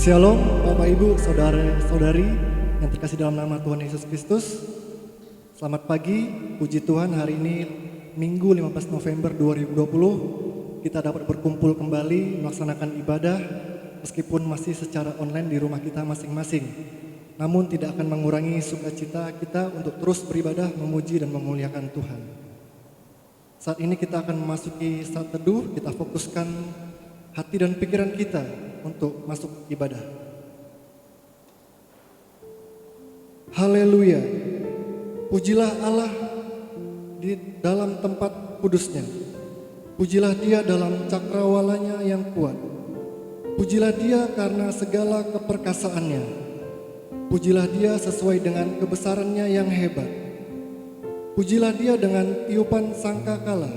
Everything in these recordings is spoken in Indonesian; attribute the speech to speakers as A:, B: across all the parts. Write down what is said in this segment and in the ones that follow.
A: Shalom Bapak Ibu, Saudara-saudari yang terkasih dalam nama Tuhan Yesus Kristus. Selamat pagi, puji Tuhan hari ini Minggu 15 November 2020 kita dapat berkumpul kembali melaksanakan ibadah meskipun masih secara online di rumah kita masing-masing. Namun tidak akan mengurangi sukacita kita untuk terus beribadah, memuji dan memuliakan Tuhan. Saat ini kita akan memasuki saat teduh, kita fokuskan hati dan pikiran kita untuk masuk ibadah. Haleluya. Pujilah Allah di dalam tempat kudusnya. Pujilah Dia dalam cakrawalanya yang kuat. Pujilah Dia karena segala keperkasaannya. Pujilah Dia sesuai dengan kebesarannya yang hebat. Pujilah Dia dengan tiupan sangkakala.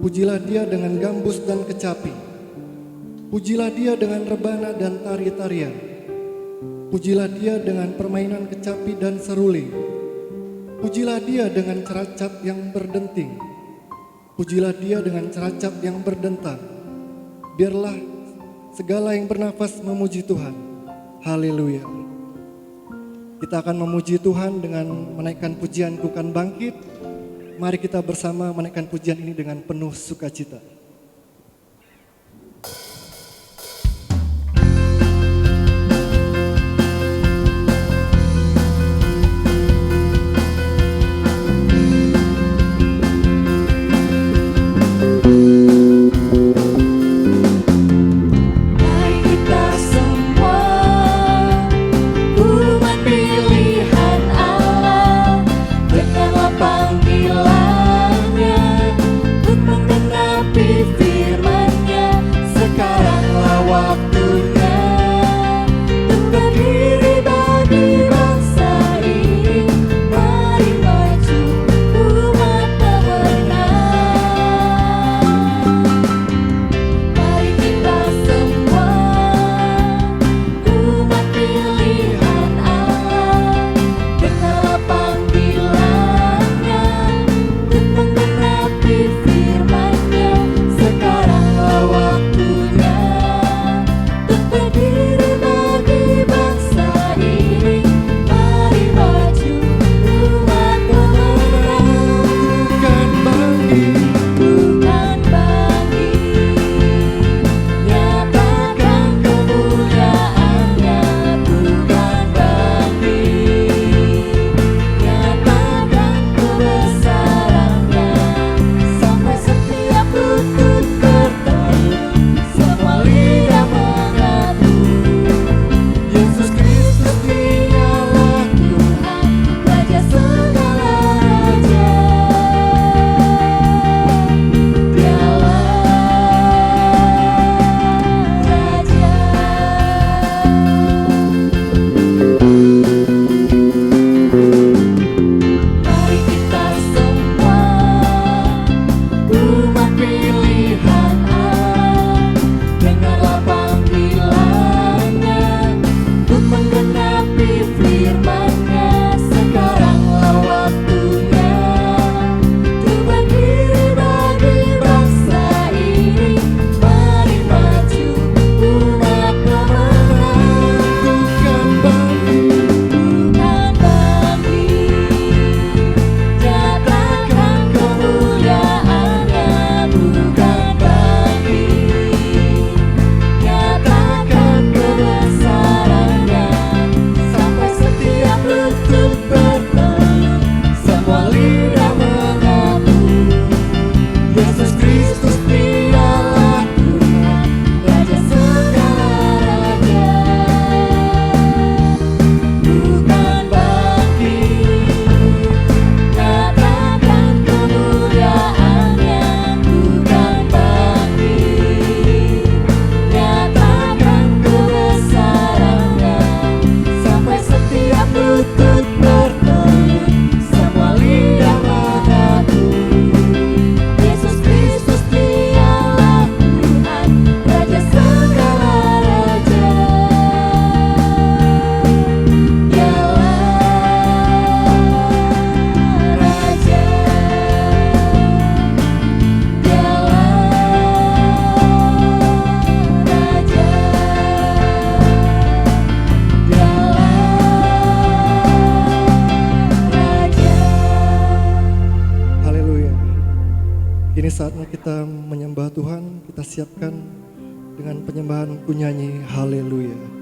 A: Pujilah Dia dengan gambus dan kecapi. Pujilah Dia dengan rebana dan tari-tarian. Pujilah Dia dengan permainan kecapi dan seruling. Pujilah Dia dengan ceracap yang berdenting. Pujilah Dia dengan ceracap yang berdentang. Biarlah segala yang bernafas memuji Tuhan. Haleluya. Kita akan memuji Tuhan dengan menaikkan pujian Ku Kan Bangkit. Mari kita bersama menaikkan pujian ini dengan penuh sukacita. Kini saatnya kita menyembah Tuhan, kita siapkan dengan penyembahan kunyanyi haleluya.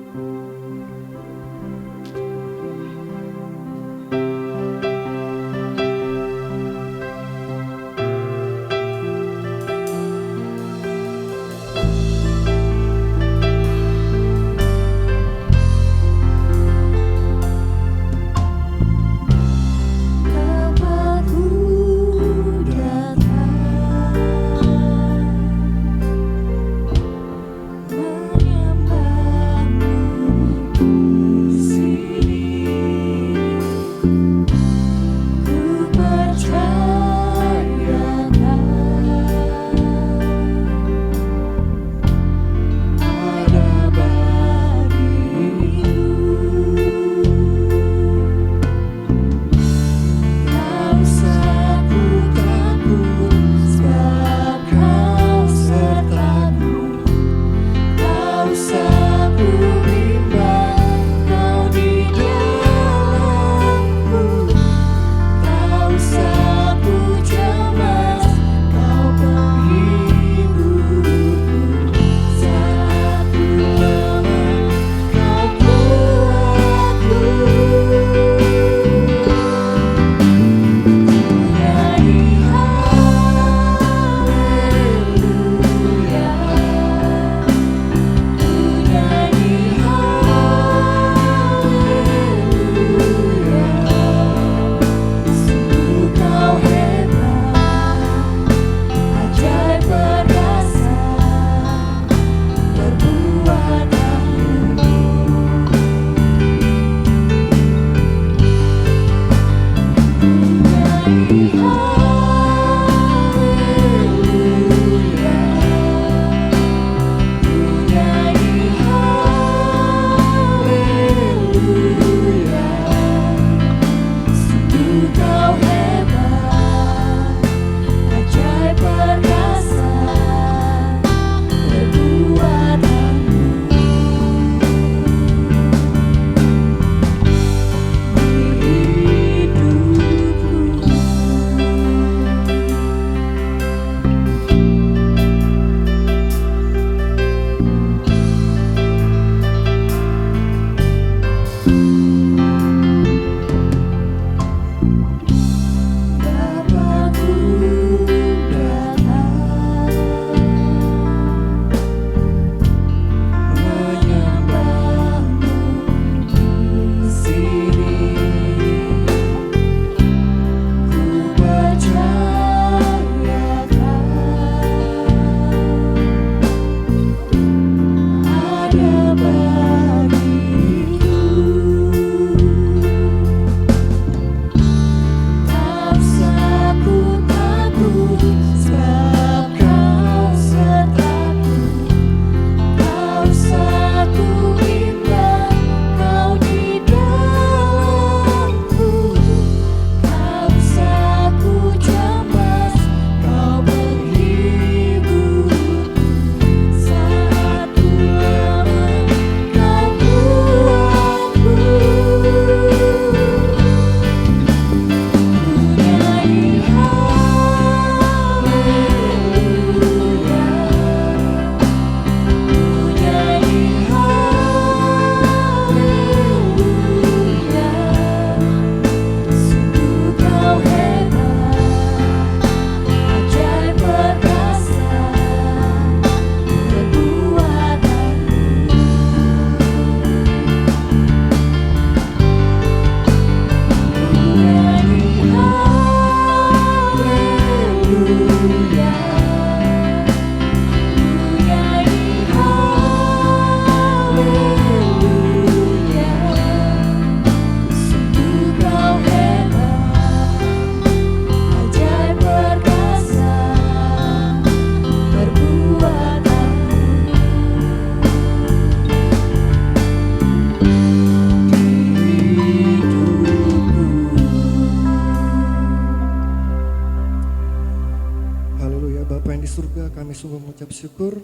A: sungguh mengucap syukur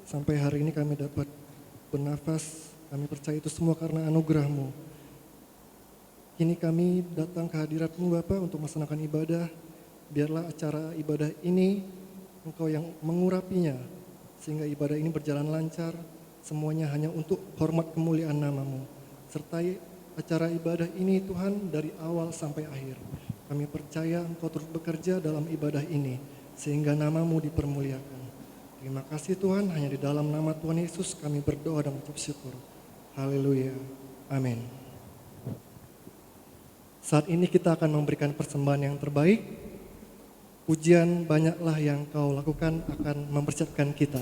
A: sampai hari ini kami dapat bernafas. Kami percaya itu semua karena anugerah-Mu. Kini kami datang ke hadirat-Mu Bapa untuk melaksanakan ibadah. Biarlah acara ibadah ini Engkau yang mengurapinya, sehingga ibadah ini berjalan lancar, semuanya hanya untuk hormat kemuliaan nama-Mu. Sertai acara ibadah ini Tuhan dari awal sampai akhir. Kami percaya Engkau terus bekerja dalam ibadah ini, sehingga nama-Mu dipermuliakan. Terima kasih Tuhan, hanya di dalam nama Tuhan Yesus kami berdoa dan mengucap syukur. Haleluya. Amin. Saat ini kita akan memberikan persembahan yang terbaik. Pujian banyaklah yang kau lakukan akan mempersiapkan kita.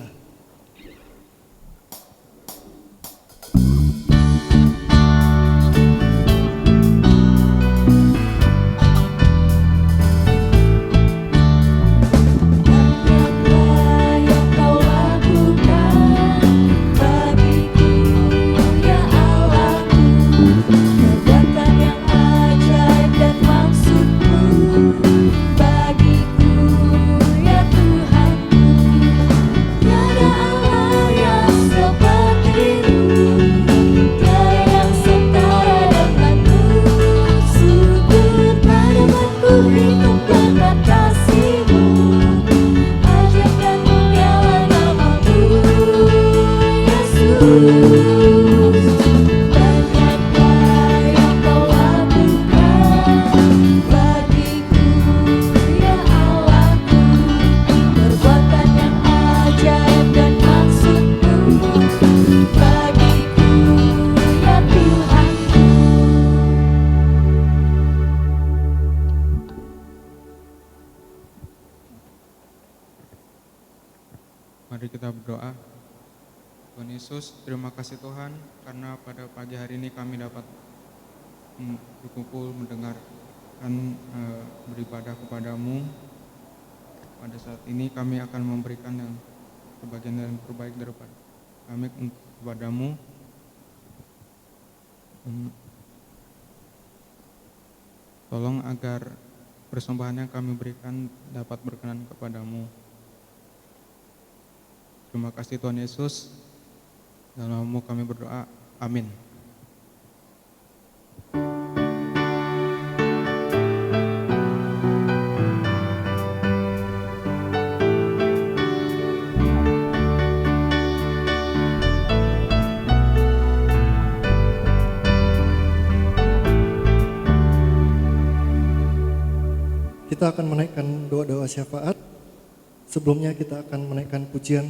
B: Mari kita berdoa. Tuhan Yesus, terima kasih Tuhan karena pada pagi hari ini kami dapat berkumpul mendengarkan beribadah kepadamu. Pada saat ini kami akan memberikan yang sebagian yang terbaik daripada kami kepadamu. Tolong agar persembahan yang kami berikan dapat berkenan kepadamu. Terima kasih Tuhan Yesus. Dalam nama-Mu kami berdoa. Amin.
A: Kita akan menaikkan doa-doa syafaat. Sebelumnya kita akan menaikkan pujian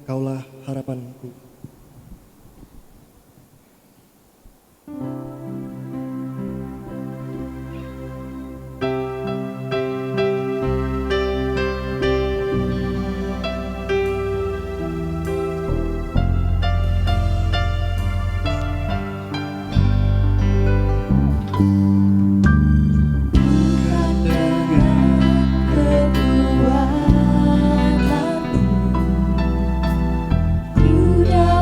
A: Kaulah Harapanku.
C: Sudah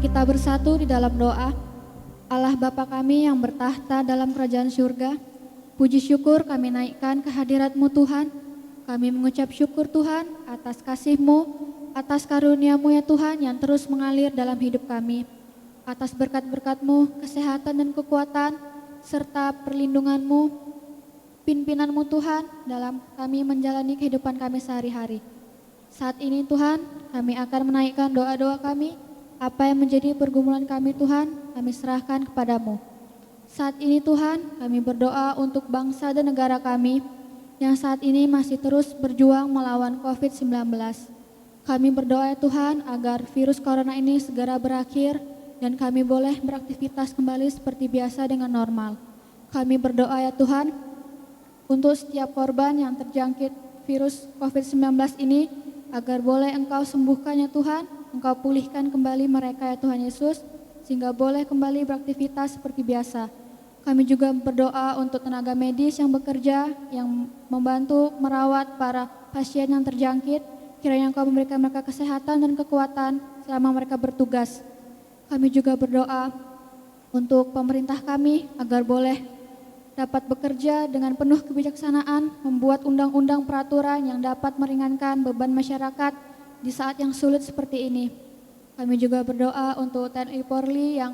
C: kita bersatu di dalam doa. Allah Bapa kami yang bertahta dalam kerajaan surga, puji syukur kami naikkan ke hadirat-Mu Tuhan. Kami mengucap syukur Tuhan atas kasih-Mu, atas karunia-Mu ya Tuhan yang terus mengalir dalam hidup kami. Atas berkat-berkat-Mu, kesehatan dan kekuatan, serta perlindungan-Mu, pimpinan-Mu Tuhan dalam kami menjalani kehidupan kami sehari-hari. Saat ini Tuhan, kami akan menaikkan doa-doa kami. Apa yang menjadi pergumulan kami Tuhan, kami serahkan kepadamu. Saat ini Tuhan, kami berdoa untuk bangsa dan negara kami yang saat ini masih terus berjuang melawan COVID-19. Kami berdoa ya Tuhan agar virus corona ini segera berakhir dan kami boleh beraktivitas kembali seperti biasa dengan normal. Kami berdoa ya Tuhan untuk setiap korban yang terjangkit virus COVID-19 ini agar boleh Engkau sembuhkan ya Tuhan. Engkau pulihkan kembali mereka ya Tuhan Yesus, sehingga boleh kembali beraktivitas seperti biasa. Kami juga berdoa untuk tenaga medis yang bekerja, yang membantu merawat para pasien yang terjangkit. Kiranya Engkau memberikan mereka kesehatan dan kekuatan selama mereka bertugas. Kami juga berdoa untuk pemerintah kami agar boleh dapat bekerja dengan penuh kebijaksanaan, membuat undang-undang peraturan yang dapat meringankan beban masyarakat di saat yang sulit seperti ini. Kami juga berdoa untuk TNI Polri yang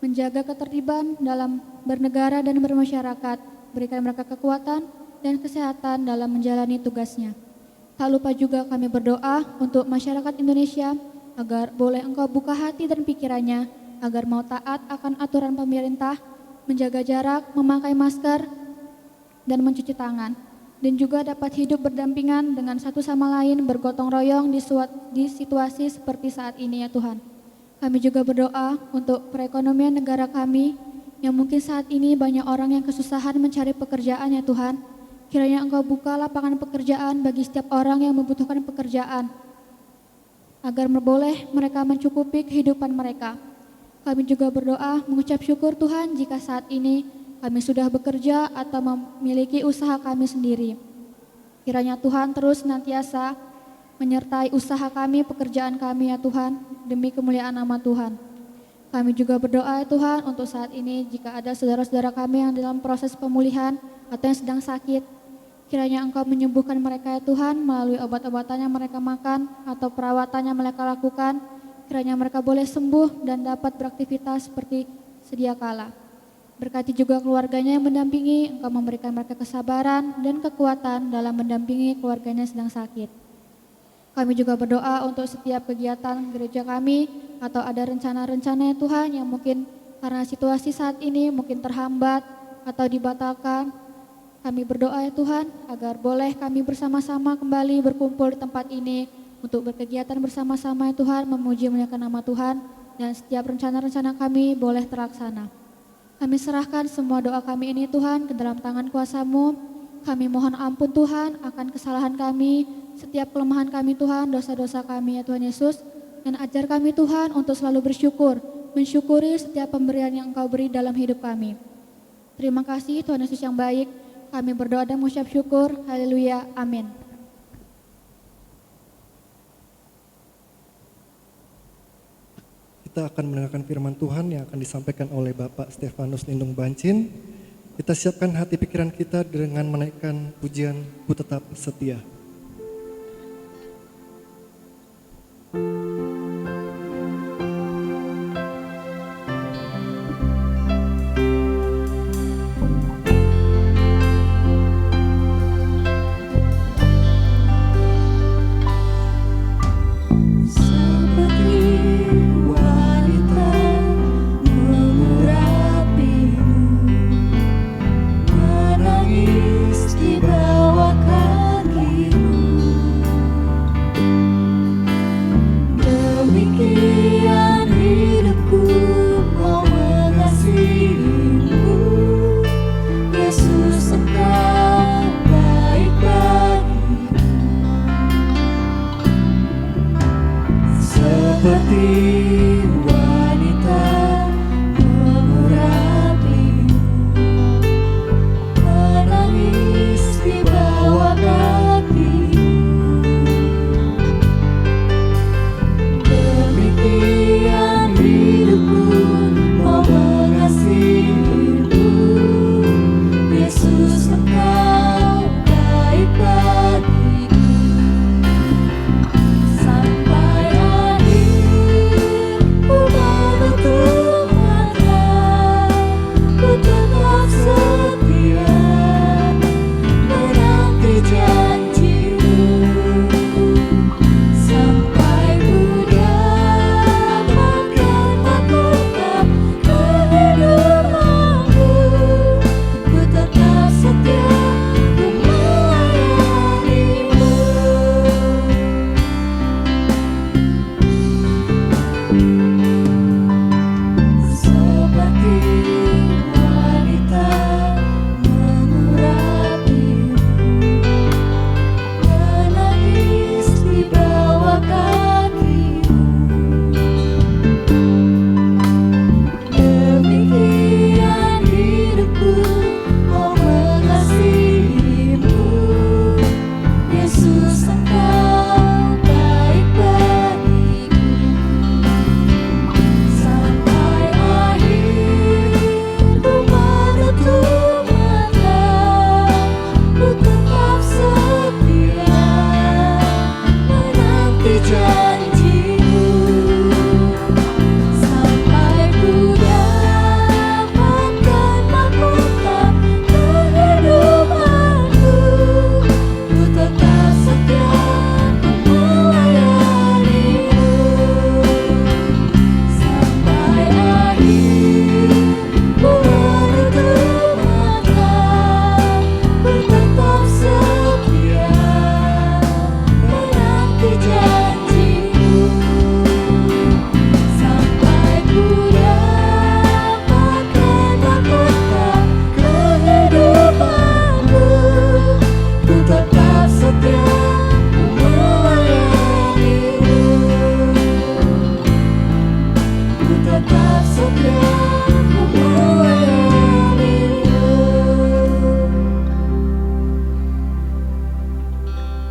C: menjaga ketertiban dalam bernegara dan bermasyarakat. Berikan mereka kekuatan dan kesehatan dalam menjalani tugasnya. Tak lupa juga kami berdoa untuk masyarakat Indonesia agar boleh Engkau buka hati dan pikirannya, agar mau taat akan aturan pemerintah, menjaga jarak, memakai masker, dan mencuci tangan. Dan juga dapat hidup berdampingan dengan satu sama lain, bergotong royong di situasi seperti saat ini ya Tuhan. Kami juga berdoa untuk perekonomian negara kami, yang mungkin saat ini banyak orang yang kesusahan mencari pekerjaan ya Tuhan. Kiranya Engkau buka lapangan pekerjaan bagi setiap orang yang membutuhkan pekerjaan, agar boleh mereka mencukupi kehidupan mereka. Kami juga berdoa mengucap syukur Tuhan jika saat ini kami sudah bekerja atau memiliki usaha kami sendiri. Kiranya Tuhan terus senantiasa menyertai usaha kami, pekerjaan kami ya Tuhan, demi kemuliaan nama Tuhan. Kami juga berdoa ya Tuhan untuk saat ini jika ada saudara-saudara kami yang dalam proses pemulihan atau yang sedang sakit, kiranya Engkau menyembuhkan mereka ya Tuhan melalui obat-obatan yang mereka makan atau perawatan yang mereka lakukan. Kiranya mereka boleh sembuh dan dapat beraktivitas seperti sedia kala. Berkati juga keluarganya yang mendampingi, Engkau memberikan mereka kesabaran dan kekuatan dalam mendampingi keluarganya yang sedang sakit. Kami juga berdoa untuk setiap kegiatan gereja kami atau ada rencana-rencana ya Tuhan yang mungkin karena situasi saat ini mungkin terhambat atau dibatalkan. Kami berdoa ya Tuhan agar boleh kami bersama-sama kembali berkumpul di tempat ini untuk berkegiatan bersama-sama ya Tuhan, memuji memuliakan nama Tuhan, dan setiap rencana-rencana kami boleh terlaksana. Kami serahkan semua doa kami ini Tuhan ke dalam tangan kuasa-Mu. Kami mohon ampun Tuhan akan kesalahan kami, setiap kelemahan kami Tuhan, dosa-dosa kami ya Tuhan Yesus. Dan ajar kami Tuhan untuk selalu bersyukur, mensyukuri setiap pemberian yang Engkau beri dalam hidup kami. Terima kasih Tuhan Yesus yang baik. Kami berdoa dan mengucap syukur. Haleluya. Amin.
A: Kita akan mendengarkan firman Tuhan yang akan disampaikan oleh Bapak Stefanus Lindung Bancin. Kita siapkan hati pikiran kita dengan menaikkan pujian Ku Tetap Setia.
D: tetap setia melayanimu.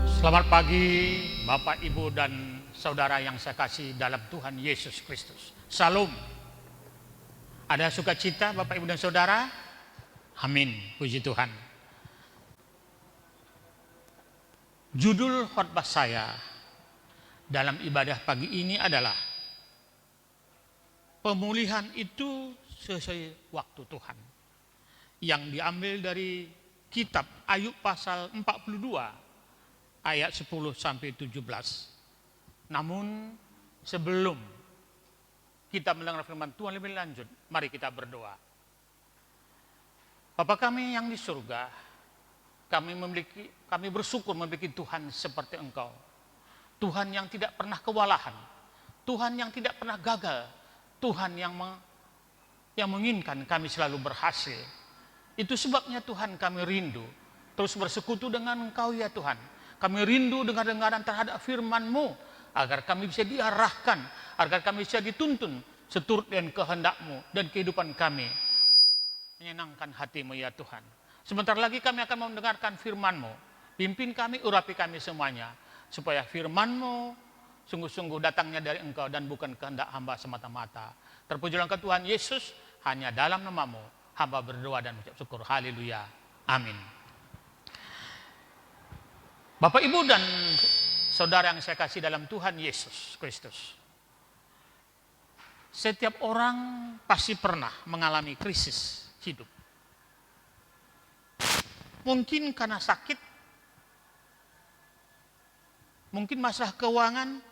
E: Selamat pagi Bapak, Ibu, dan Saudara yang saya kasih dalam Tuhan Yesus Kristus. Salam. Ada sukacita Bapak, Ibu, dan Saudara? Amin, puji Tuhan. Judul khotbah saya dalam ibadah pagi ini adalah pemulihan itu sesuai waktu Tuhan, yang diambil dari kitab Ayub pasal 42 ayat 10 sampai 17. Namun sebelum kita mendengar firman Tuhan lebih lanjut, mari kita berdoa. Bapa kami yang di surga, kami bersyukur memiliki Tuhan seperti Engkau. Tuhan yang tidak pernah kewalahan, Tuhan yang tidak pernah gagal, Tuhan yang menginginkan kami selalu berhasil. Itu sebabnya Tuhan kami rindu terus bersekutu dengan Engkau ya Tuhan. Kami rindu dengar-dengaran terhadap firman-Mu, agar kami bisa diarahkan, agar kami bisa dituntun seturut dengan kehendak-Mu dan kehidupan kami menyenangkan hati-Mu ya Tuhan. Sebentar lagi kami akan mendengarkan firman-Mu. Pimpin kami, urapi kami semuanya, supaya firman-Mu sungguh-sungguh datangnya dari Engkau dan bukan kehendak hamba semata-mata. Terpujilah Engkau Tuhan Yesus, hanya dalam nama-Mu hamba berdoa dan mengucap syukur. Haleluya. Amin. Bapak, Ibu, dan Saudara yang saya kasih dalam Tuhan Yesus Kristus. Setiap orang pasti pernah mengalami krisis hidup. Mungkin karena sakit, mungkin masalah keuangan,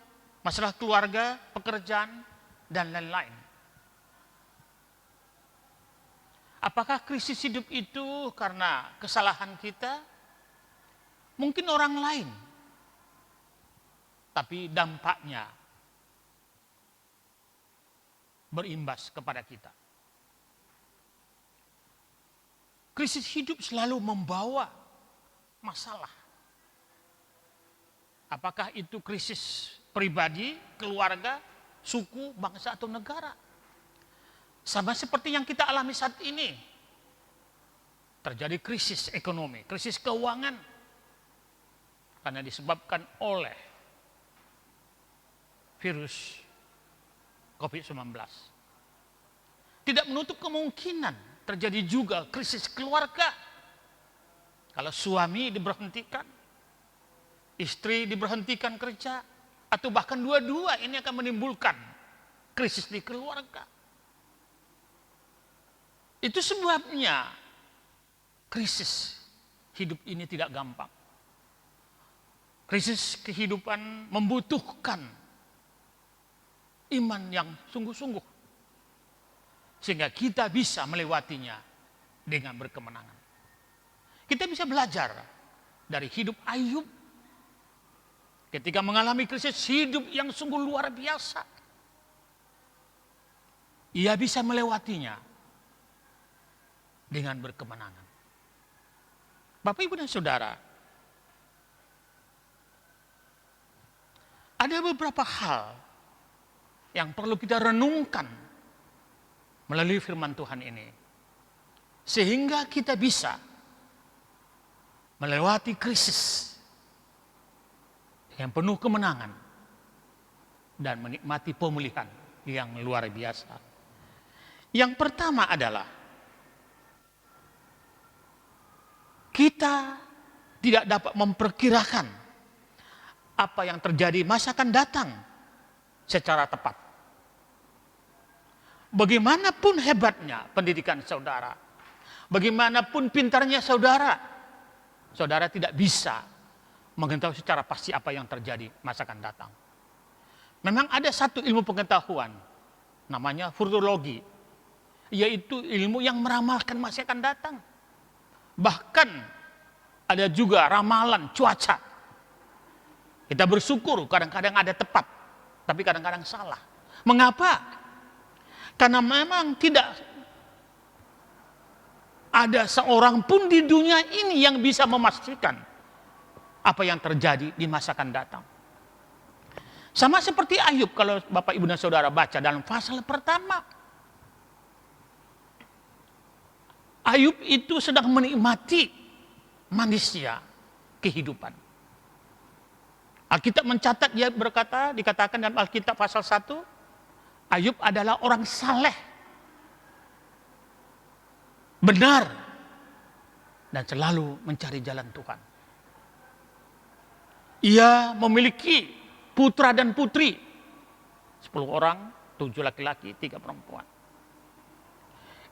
E: masalah keluarga, pekerjaan, dan lain-lain. Apakah krisis hidup itu karena kesalahan kita? Mungkin orang lain. Tapi dampaknya berimbas kepada kita. Krisis hidup selalu membawa masalah. Apakah itu krisis pribadi, keluarga, suku, bangsa, atau negara? Sama seperti yang kita alami saat ini. Terjadi krisis ekonomi, krisis keuangan. Karena disebabkan oleh virus COVID-19. Tidak menutup kemungkinan terjadi juga krisis keluarga. Kalau suami diberhentikan, istri diberhentikan kerja, atau bahkan dua-dua, ini akan menimbulkan krisis di keluarga. Itu sebabnya krisis hidup ini tidak gampang. Krisis kehidupan membutuhkan iman yang sungguh-sungguh, sehingga kita bisa melewatinya dengan berkemenangan. Kita bisa belajar dari hidup Ayub ketika mengalami krisis hidup yang sungguh luar biasa. Ia bisa melewatinya dengan berkemenangan. Bapak, Ibu, dan Saudara, ada beberapa hal yang perlu kita renungkan melalui firman Tuhan ini, sehingga kita bisa melewati krisis yang penuh kemenangan dan menikmati pemulihan yang luar biasa. Yang pertama adalah kita tidak dapat memperkirakan apa yang terjadi masa akan datang secara tepat. Bagaimanapun hebatnya pendidikan saudara, bagaimanapun pintarnya saudara, saudara tidak bisa mengetahui secara pasti apa yang terjadi masa akan datang. Memang ada satu ilmu pengetahuan, namanya futurologi, yaitu ilmu yang meramalkan masa akan datang. Bahkan ada juga ramalan cuaca. Kita bersyukur kadang-kadang ada tepat, tapi kadang-kadang salah. Mengapa? Karena memang tidak ada seorang pun di dunia ini yang bisa memastikan apa yang terjadi di masa akan datang. Sama seperti Ayub kalau Bapak Ibu dan Saudara baca dalam pasal pertama. Ayub itu sedang menikmati manisnya kehidupan. Alkitab mencatat, dia berkata, dikatakan dalam Alkitab pasal 1, Ayub adalah orang saleh, benar, dan selalu mencari jalan Tuhan. Ia memiliki putra dan putri, 10 orang, 7 laki-laki, 3 perempuan.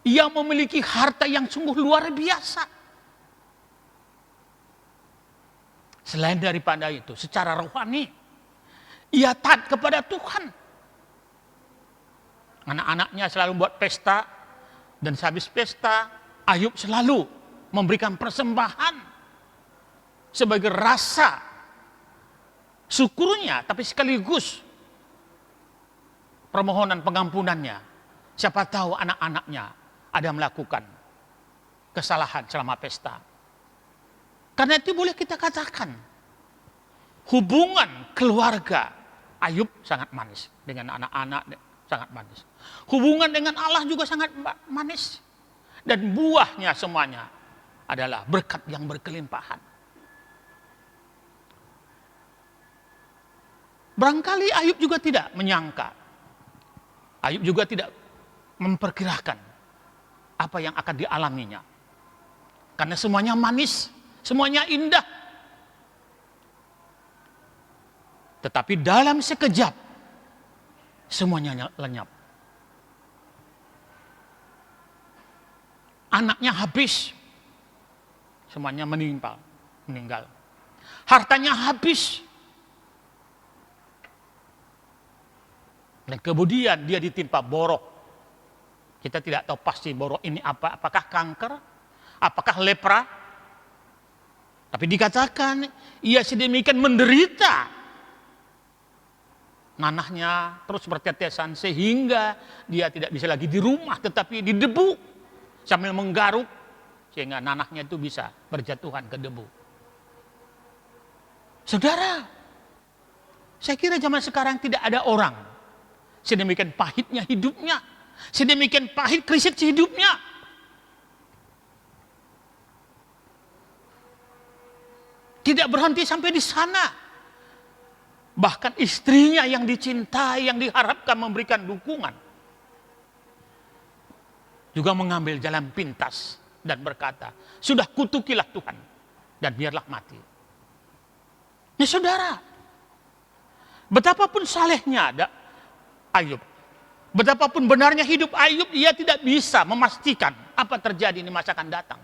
E: Ia memiliki harta yang sungguh luar biasa. Selain daripada itu, secara rohani, ia taat kepada Tuhan. Anak-anaknya selalu buat pesta, dan sehabis pesta, Ayub selalu memberikan persembahan sebagai rasa syukurnya, tapi sekaligus permohonan pengampunannya. Siapa tahu anak-anaknya ada melakukan kesalahan selama pesta. Karena itu boleh kita katakan, hubungan keluarga Ayub sangat manis. Dengan anak-anak sangat manis. Hubungan dengan Allah juga sangat manis. Dan buahnya semuanya adalah berkat yang berkelimpahan. Barangkali Ayub juga tidak menyangka. Ayub juga tidak memperkirakan apa yang akan dialaminya. Karena semuanya manis, semuanya indah. Tetapi dalam sekejap, semuanya lenyap. Anaknya habis, semuanya meninggal. Hartanya habis. Dan kemudian dia ditimpa borok. Kita tidak tahu pasti borok ini apa, apakah kanker, apakah lepra. Tapi dikatakan ia sedemikian menderita. Nanahnya terus bertetesan sehingga dia tidak bisa lagi di rumah tetapi di debu sambil menggaruk sehingga nanahnya itu bisa berjatuhan ke debu. Saudara, saya kira zaman sekarang tidak ada orang sedemikian pahitnya hidupnya, sedemikian pahit krisis hidupnya. Tidak berhenti sampai di sana. Bahkan istrinya yang dicintai, yang diharapkan memberikan dukungan, juga mengambil jalan pintas dan berkata, sudah kutukilah Tuhan dan biarlah mati. Nah saudara, betapapun salehnya Ayub, betapapun benarnya hidup Ayub, ia tidak bisa memastikan apa terjadi di masa akan datang.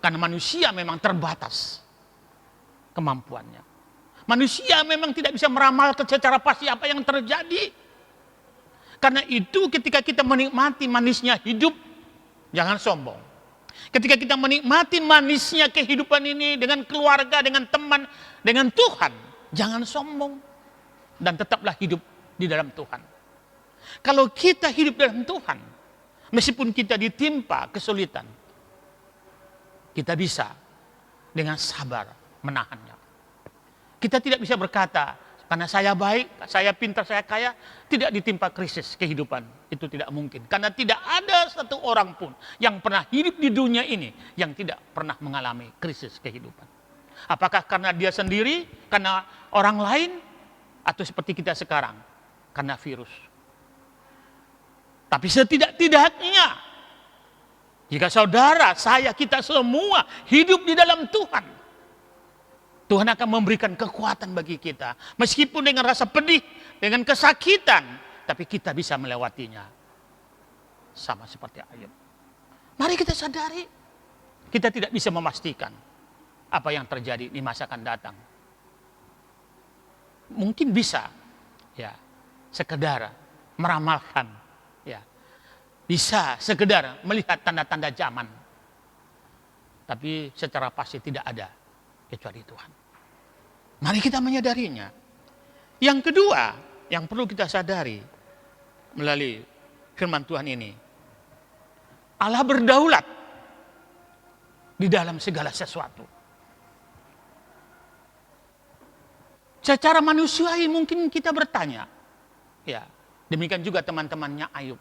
E: Karena manusia memang terbatas kemampuannya. Manusia memang tidak bisa meramal secara pasti apa yang terjadi. Karena itu ketika kita menikmati manisnya hidup, jangan sombong. Ketika kita menikmati manisnya kehidupan ini dengan keluarga, dengan teman, dengan Tuhan, jangan sombong. Dan tetaplah hidup di dalam Tuhan. Kalau kita hidup dalam Tuhan, meskipun kita ditimpa kesulitan, kita bisa dengan sabar menahannya. Kita tidak bisa berkata, karena saya baik, saya pintar, saya kaya, tidak ditimpa krisis kehidupan. Itu tidak mungkin. Karena tidak ada satu orang pun yang pernah hidup di dunia ini yang tidak pernah mengalami krisis kehidupan. Apakah karena dia sendiri, karena orang lain, atau seperti kita sekarang, karena virus. Tapi setidak-tidaknya, jika saudara, saya, kita semua hidup di dalam Tuhan, Tuhan akan memberikan kekuatan bagi kita. Meskipun dengan rasa pedih, dengan kesakitan, tapi kita bisa melewatinya. Sama seperti Ayub. Mari kita sadari, kita tidak bisa memastikan apa yang terjadi di masa akan datang. Mungkin bisa, ya, sekedar meramalkan, ya, bisa sekedar melihat tanda-tanda zaman. Tapi secara pasti tidak ada kecuali Tuhan. Mari kita menyadarinya. Yang kedua, yang perlu kita sadari melalui firman Tuhan ini, Allah berdaulat di dalam segala sesuatu. Secara manusiawi mungkin kita bertanya, ya, demikian juga teman-temannya Ayub.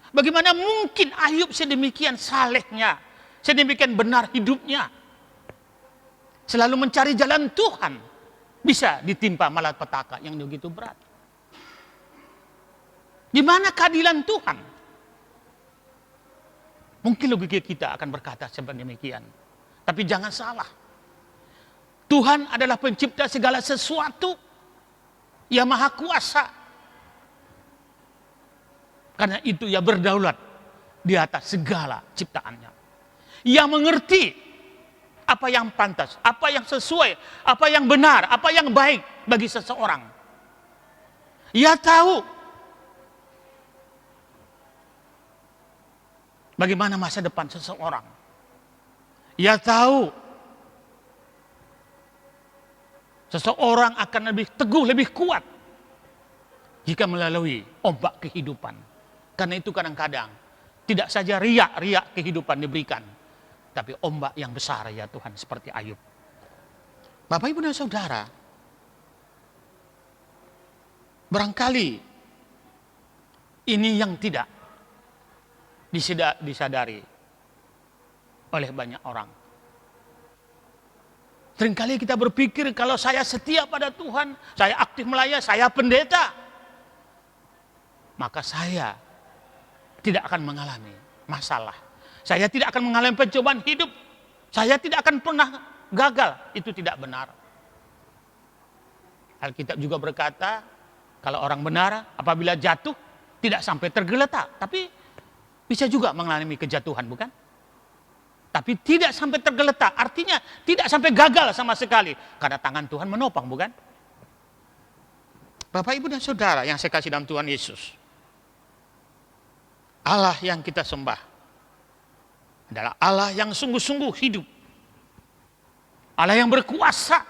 E: Bagaimana mungkin Ayub sedemikian salehnya, sedemikian benar hidupnya, selalu mencari jalan Tuhan, bisa ditimpa malapetaka yang begitu berat? Di mana keadilan Tuhan? Mungkin logika kita akan berkata seperti demikian. Tapi jangan salah. Tuhan adalah pencipta segala sesuatu. Ia maha kuasa. Karena itu ia berdaulat di atas segala ciptaannya. Ia mengerti apa yang pantas, apa yang sesuai, apa yang benar, apa yang baik bagi seseorang. Ia tahu bagaimana masa depan seseorang. Ia tahu seseorang akan lebih teguh, lebih kuat jika melalui ombak kehidupan. Karena itu kadang-kadang tidak saja riak-riak kehidupan diberikan, tapi ombak yang besar ya Tuhan, seperti Ayub. Bapak Ibu dan Saudara, barangkali ini yang tidak disadari oleh banyak orang. Seringkali kita berpikir kalau saya setia pada Tuhan, saya aktif melayani, saya pendeta, maka saya tidak akan mengalami masalah. Saya tidak akan mengalami pencobaan hidup. Saya tidak akan pernah gagal. Itu tidak benar. Alkitab juga berkata, kalau orang benar apabila jatuh tidak sampai tergeletak, tapi bisa juga mengalami kejatuhan, bukan? Tapi tidak sampai tergeletak, artinya tidak sampai gagal sama sekali. Karena tangan Tuhan menopang, bukan? Bapak, Ibu, dan Saudara yang saya kasih dalam Tuhan Yesus. Allah yang kita sembah adalah Allah yang sungguh-sungguh hidup. Allah yang berkuasa.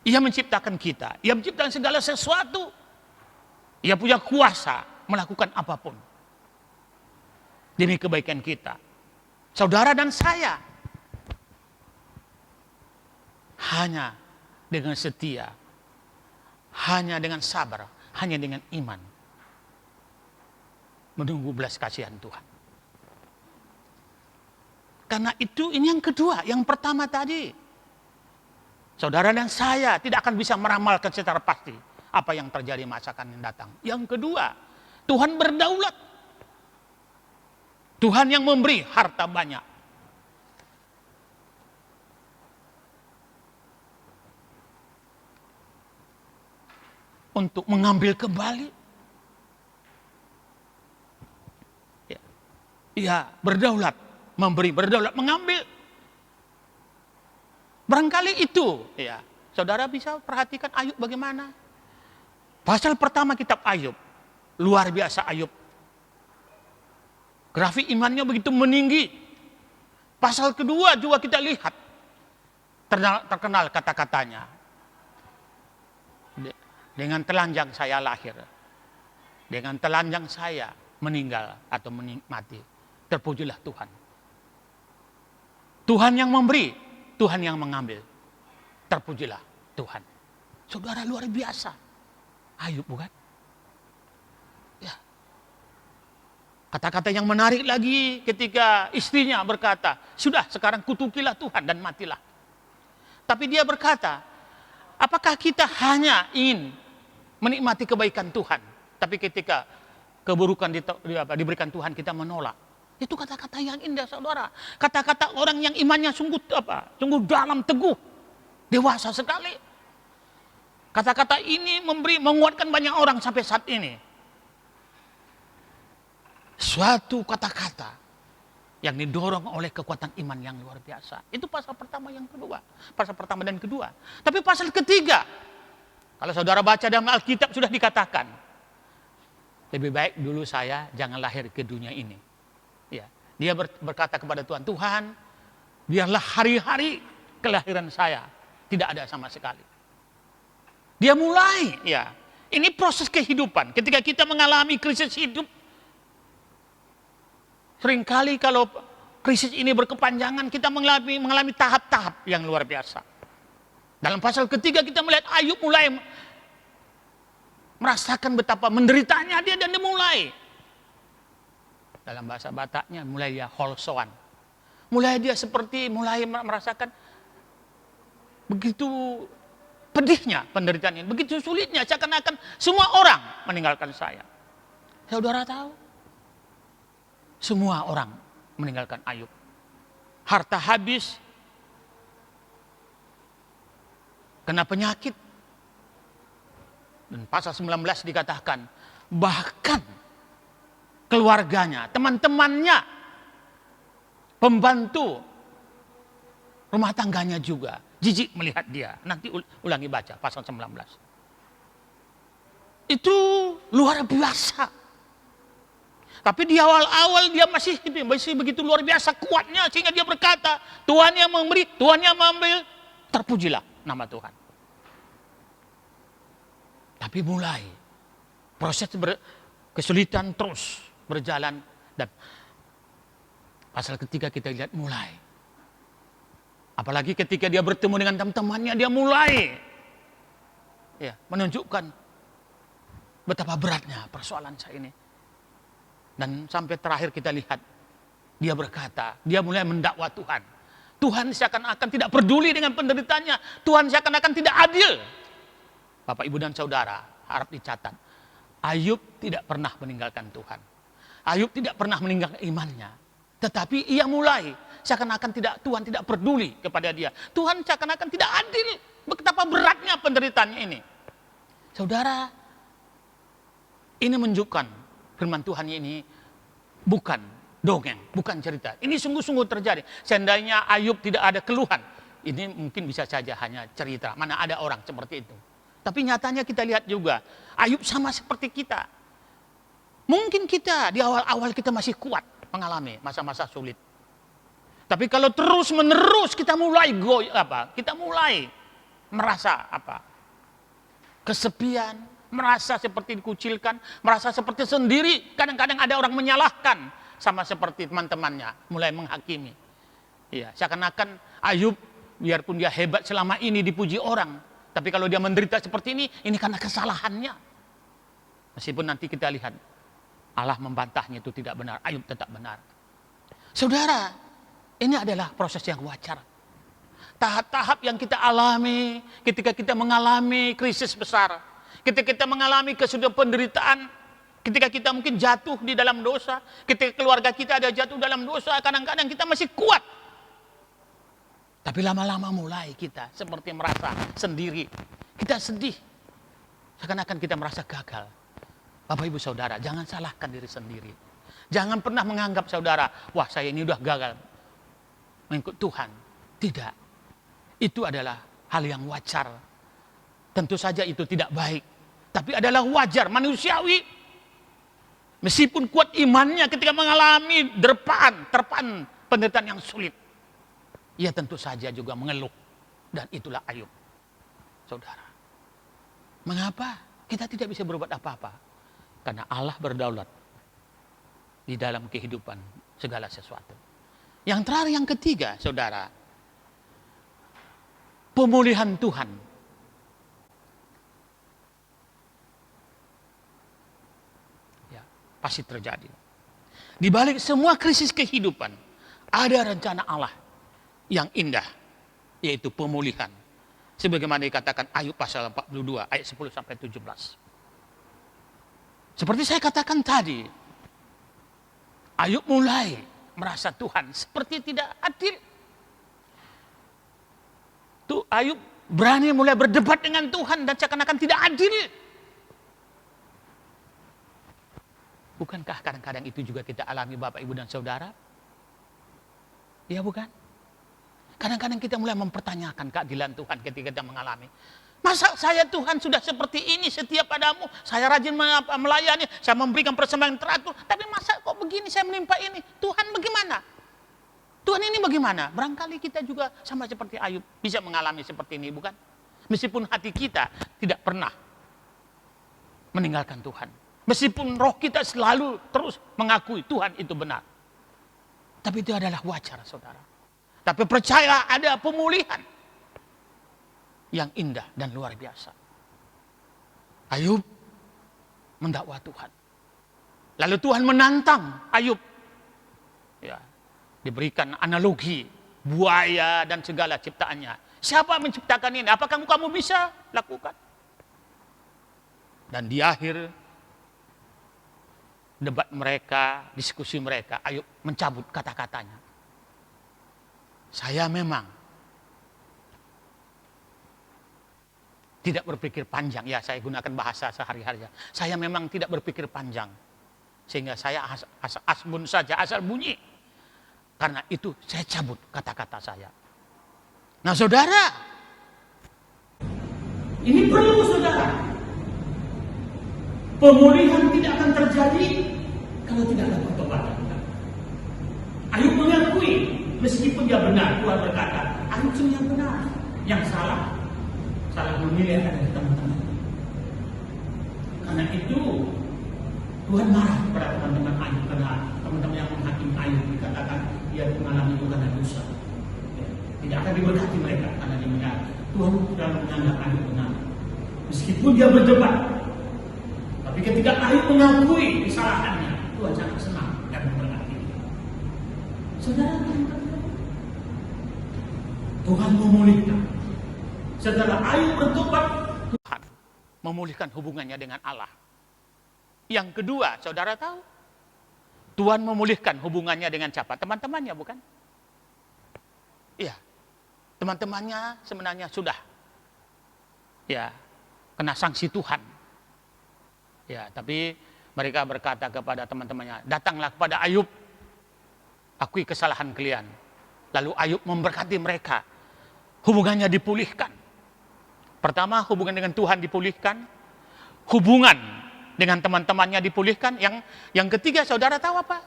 E: Ia menciptakan kita. Ia menciptakan segala sesuatu. Ia punya kuasa melakukan apapun demi kebaikan kita. Saudara dan saya hanya dengan setia, hanya dengan sabar, hanya dengan iman menunggu belas kasihan Tuhan. Karena itu ini yang kedua. Yang pertama tadi, saudara dan saya tidak akan bisa meramalkan secara pasti apa yang terjadi masa akan datang. Yang kedua, Tuhan berdaulat. Tuhan yang memberi harta banyak. Untuk mengambil kembali. Ia berdaulat, memberi, berdaulat, mengambil. Barangkali itu, ya, saudara bisa perhatikan Ayub bagaimana. Pasal pertama kitab Ayub, luar biasa Ayub. Grafik imannya begitu meninggi. Pasal kedua juga kita lihat, terkenal kata-katanya. Dengan telanjang saya lahir, dengan telanjang saya meninggal atau mati. Terpujilah Tuhan. Tuhan yang memberi, Tuhan yang mengambil. Terpujilah Tuhan. Saudara, luar biasa Ayub, bukan? Ya. Kata-kata yang menarik lagi ketika istrinya berkata, sudah sekarang kutukilah Tuhan dan matilah. Tapi dia berkata, apakah kita hanya ingin menikmati kebaikan Tuhan, tapi ketika keburukan diberikan Tuhan kita menolak? Itu kata-kata yang indah, saudara. Kata-kata orang yang imannya sungguh dalam, teguh, dewasa sekali. Kata-kata ini menguatkan banyak orang sampai saat ini. Suatu kata-kata yang didorong oleh kekuatan iman yang luar biasa. Itu pasal pertama yang kedua. Pasal pertama dan kedua. Tapi pasal ketiga, kalau saudara baca dalam Alkitab sudah dikatakan, lebih baik dulu saya jangan lahir ke dunia ini. Ya, dia berkata kepada Tuhan, Tuhan, biarlah hari-hari kelahiran saya tidak ada sama sekali. Dia mulai, ya, ini proses kehidupan. Ketika kita mengalami krisis hidup, seringkali kalau krisis ini berkepanjangan, kita mengalami tahap-tahap yang luar biasa. Dalam pasal ketiga kita melihat Ayub mulai merasakan betapa menderitanya dia, dan dia mulai, dalam bahasa Bataknya, mulai dia holsoan. Mulai dia mulai merasakan begitu pedihnya penderitaan ini, begitu sulitnya, seakan-akan semua orang meninggalkan saya. Saudara tahu, semua orang meninggalkan Ayub. Harta habis, kena penyakit. Dan pasal 19 dikatakan, bahkan keluarganya, teman-temannya, pembantu rumah tangganya juga jijik melihat dia. Nanti ulangi baca pasal 19. Itu luar biasa. Tapi di awal-awal dia masih begitu luar biasa kuatnya, sehingga dia berkata, Tuhan yang memberi, Tuhan yang mengambil, terpujilah nama Tuhan. Tapi mulai proses kesulitan terus berjalan, dan pasal ketiga kita lihat mulai. Apalagi ketika dia bertemu dengan teman-temannya, dia mulai menunjukkan betapa beratnya persoalan saya ini. Dan sampai terakhir kita lihat, dia berkata, dia mulai mendakwa Tuhan. Tuhan seakan-akan tidak peduli dengan penderitaannya. Tuhan seakan-akan tidak adil. Bapak, Ibu, dan Saudara, harap dicatat, Ayub tidak pernah meninggalkan Tuhan. Ayub tidak pernah meninggalkan imannya. Tetapi ia mulai seakan-akan Tuhan tidak peduli kepada dia. Tuhan seakan-akan tidak adil. Betapa beratnya penderitaannya ini. Saudara, ini menunjukkan firman Tuhan ini bukan dongeng, bukan cerita. Ini sungguh-sungguh terjadi. Seandainya Ayub tidak ada keluhan, ini mungkin bisa saja hanya cerita. Mana ada orang seperti itu. Tapi nyatanya kita lihat juga, Ayub sama seperti kita. Mungkin kita di awal-awal kita masih kuat mengalami masa-masa sulit. Tapi kalau terus-menerus kita mulai kita mulai merasa kesepian, merasa seperti dikucilkan, merasa seperti sendiri. Kadang-kadang ada orang menyalahkan, sama seperti teman-temannya, mulai menghakimi. Ya, seakan-akan Ayub biarpun dia hebat selama ini dipuji orang, tapi kalau dia menderita seperti ini karena kesalahannya. Meskipun nanti kita lihat Allah membantahnya itu tidak benar, Ayub tetap benar. Saudara, ini adalah proses yang wajar. Tahap-tahap yang kita alami ketika kita mengalami krisis besar, ketika kita mengalami kesudahan penderitaan, ketika kita mungkin jatuh di dalam dosa, ketika keluarga kita ada jatuh dalam dosa, kadang-kadang kita masih kuat. Tapi lama-lama mulai kita seperti merasa sendiri. Kita sedih. Seakan-akan kita merasa gagal. Bapak, Ibu, Saudara, jangan salahkan diri sendiri. Jangan pernah menganggap saudara, wah saya ini udah gagal mengikut Tuhan. Tidak. Itu adalah hal yang wajar. Tentu saja itu tidak baik. Tapi adalah wajar, manusiawi. Meskipun kuat imannya ketika mengalami terpaan penderitaan yang sulit, ia tentu saja juga mengeluh. Dan itulah Ayub. Saudara, mengapa kita tidak bisa berbuat apa-apa? Karena Allah berdaulat di dalam kehidupan segala sesuatu. Yang terakhir, yang ketiga, saudara, pemulihan Tuhan. Ya, pasti terjadi. Di balik semua krisis kehidupan, ada rencana Allah yang indah, yaitu pemulihan. Sebagaimana dikatakan Ayub pasal 42 ayat 10 sampai 17. Seperti saya katakan tadi, Ayub mulai merasa Tuhan seperti tidak adil. Tuh, Ayub berani mulai berdebat dengan Tuhan dan seakan-akan tidak adil. Bukankah kadang-kadang itu juga kita alami, Bapak, Ibu, dan Saudara? Ya bukan? Kadang-kadang kita mulai mempertanyakan keadilan Tuhan ketika kita mengalami. Masa saya Tuhan sudah seperti ini setia padamu, saya rajin melayani, saya memberikan persembahan yang teratur, tapi masa kok begini saya menimpa ini? Tuhan bagaimana? Tuhan ini bagaimana? Barangkali kita juga sama seperti Ayub bisa mengalami seperti ini, bukan? Meskipun hati kita tidak pernah meninggalkan Tuhan. Meskipun roh kita selalu terus mengakui Tuhan itu benar. Tapi itu adalah wajar, saudara. Tapi percayalah ada pemulihan yang indah dan luar biasa. Ayub mendakwa Tuhan. Lalu Tuhan menantang Ayub. Ya, diberikan analogi buaya dan segala ciptaannya. Siapa menciptakan ini? Apakah kamu bisa lakukan? Dan di akhir debat mereka, diskusi mereka, Ayub mencabut kata-katanya. Saya memang tidak berpikir panjang. Ya, saya gunakan bahasa sehari-hari. Saya memang tidak berpikir panjang. Sehingga saya asbun saja, asal bunyi. Karena itu saya cabut kata-kata saya. Nah, saudara, ini perlu, saudara. Pemulihan tidak akan terjadi kalau tidak ada pertobatan. Ayub mengakui, meskipun dia benar, Tuhan berkata, Ayub yang benar, yang salah memilih ada di teman-teman. Karena itu Tuhan marah kepada teman-teman Ayub, karena teman-teman yang menghakimi Ayub dikatakan dia mengalami itu karena dosa. Tidak akan diberkati mereka karena dia benar. Tuhan sudah menganggap Ayub benar, meskipun dia berdebat. Tapi ketika Ayub mengakui kesalahannya, Tuhan sangat senang dan memberkati. Saudara, Tuhan memulihkan. Setelah Ayub bertobat, Tuhan memulihkan hubungannya dengan Allah. Yang kedua, saudara tahu, Tuhan memulihkan hubungannya dengan siapa? Teman-temannya, bukan? Iya, teman-temannya sebenarnya sudah kena sanksi Tuhan. Ya, tapi mereka berkata kepada teman-temannya, datanglah kepada Ayub, akui kesalahan kalian. Lalu Ayub memberkati mereka, hubungannya dipulihkan. Pertama, hubungan dengan Tuhan dipulihkan, hubungan dengan teman-temannya dipulihkan. Yang ketiga, saudara tahu apa?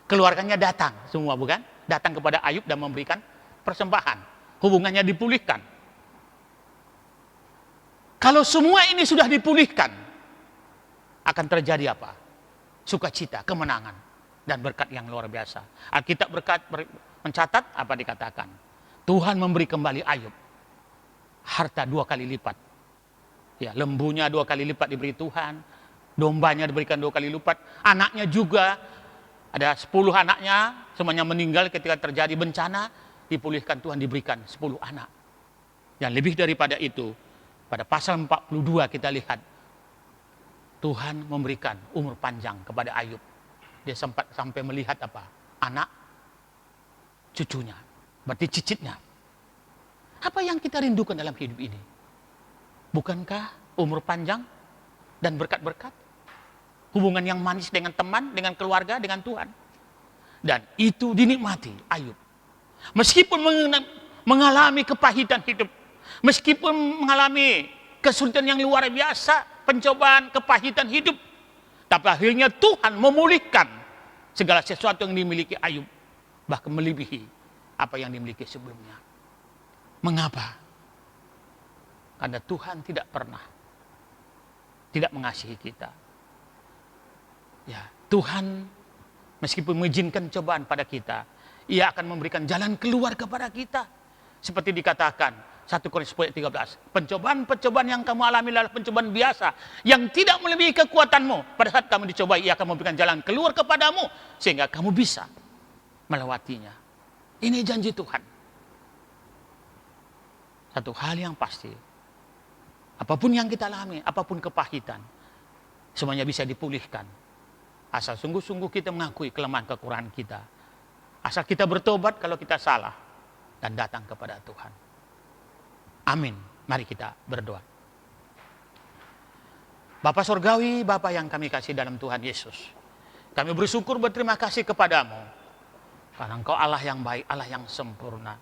E: Keluarganya datang semua, bukan? Datang kepada Ayub dan memberikan persembahan. Hubungannya dipulihkan. Kalau semua ini sudah dipulihkan, akan terjadi apa? Sukacita, kemenangan, dan berkat yang luar biasa. Alkitab mencatat apa dikatakan? Tuhan memberi kembali Ayub harta 2 kali lipat. Ya, lembunya 2 kali lipat diberi Tuhan, dombanya diberikan 2 kali lipat, anaknya juga ada 10 anaknya, semuanya meninggal ketika terjadi bencana, dipulihkan Tuhan, diberikan 10 anak. Dan lebih daripada itu, pada pasal 42 kita lihat Tuhan memberikan umur panjang kepada Ayub. Dia sempat sampai melihat apa? Anak cucunya, berarti cicitnya. Apa yang kita rindukan dalam hidup ini? Bukankah umur panjang dan berkat-berkat? Hubungan yang manis dengan teman, dengan keluarga, dengan Tuhan. Dan itu dinikmati Ayub. Meskipun mengalami kepahitan hidup, meskipun mengalami kesulitan yang luar biasa, pencobaan, kepahitan hidup, tapi akhirnya Tuhan memulihkan segala sesuatu yang dimiliki Ayub, bahkan melebihi apa yang dimiliki sebelumnya. Mengapa? Karena Tuhan tidak pernah tidak mengasihi kita. Ya, Tuhan meskipun mengizinkan cobaan pada kita, Ia akan memberikan jalan keluar kepada kita. Seperti dikatakan 1 Korintus 13, pencobaan-pencobaan yang kamu alami adalah pencobaan biasa yang tidak melebihi kekuatanmu. Pada saat kamu dicobai, Ia akan memberikan jalan keluar kepadamu sehingga kamu bisa melewatinya. Ini janji Tuhan. Satu hal yang pasti, apapun yang kita alami, apapun kepahitan, semuanya bisa dipulihkan. Asal sungguh-sungguh kita mengakui kelemahan kekurangan kita. Asal kita bertobat kalau kita salah dan datang kepada Tuhan. Amin. Mari kita berdoa. Bapa Surgawi, Bapa yang kami kasih dalam Tuhan Yesus, kami bersyukur, berterima kasih kepadamu, karena Engkau Allah yang baik, Allah yang sempurna.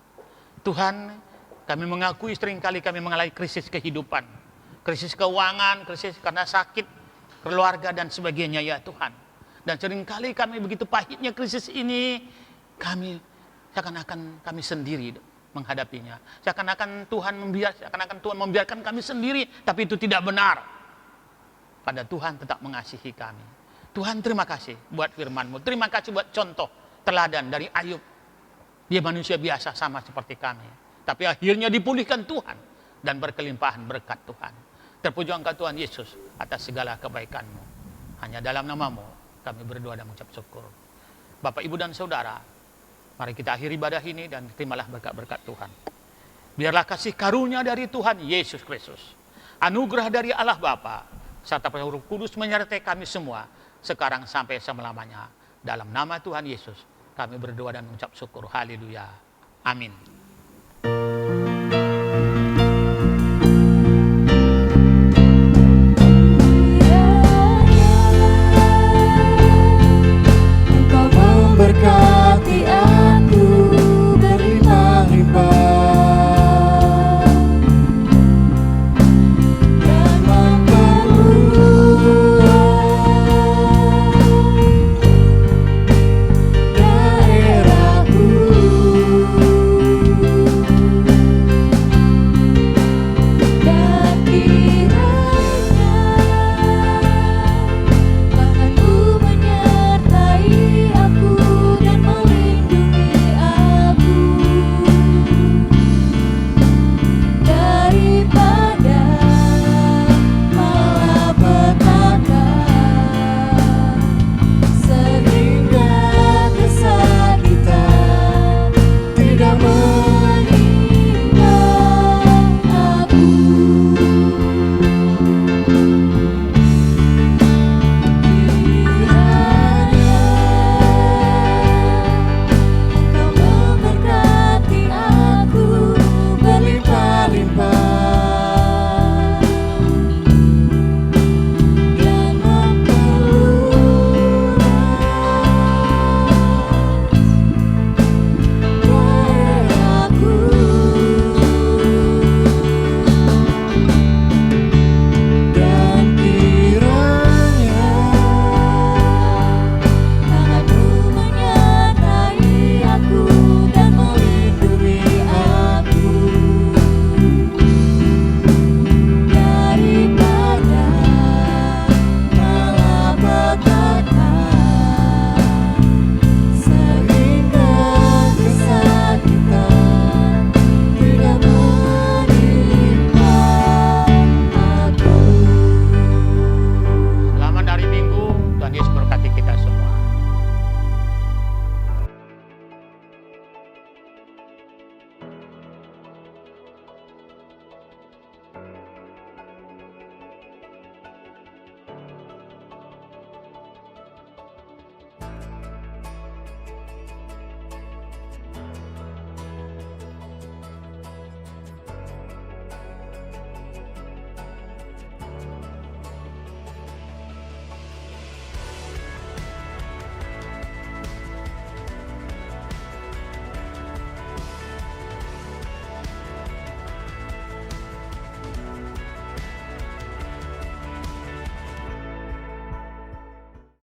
E: Tuhan, kami mengakui seringkali kami mengalami krisis kehidupan, krisis keuangan, krisis karena sakit, keluarga dan sebagainya ya Tuhan. Dan seringkali kami begitu pahitnya krisis ini, kami seakan-akan kami sendiri menghadapinya. Seakan-akan Tuhan membiarkan kami sendiri, tapi itu tidak benar. Pada Tuhan tetap mengasihi kami. Tuhan, terima kasih buat firman-Mu. Terima kasih buat contoh teladan dari Ayub. Dia manusia biasa sama seperti kami. Tapi akhirnya dipulihkan Tuhan dan berkelimpahan berkat Tuhan. Terpuji Engkau Tuhan Yesus atas segala kebaikan-Mu. Hanya dalam nama-Mu kami berdoa dan mengucap syukur. Bapak, Ibu, dan Saudara, mari kita akhiri ibadah ini dan terimalah berkat-berkat Tuhan. Biarlah kasih karunia dari Tuhan Yesus Kristus, anugerah dari Allah Bapa, serta Roh Kudus menyertai kami semua, sekarang sampai selama-lamanya. Dalam nama Tuhan Yesus, kami berdoa dan mengucap syukur. Haleluya. Amin.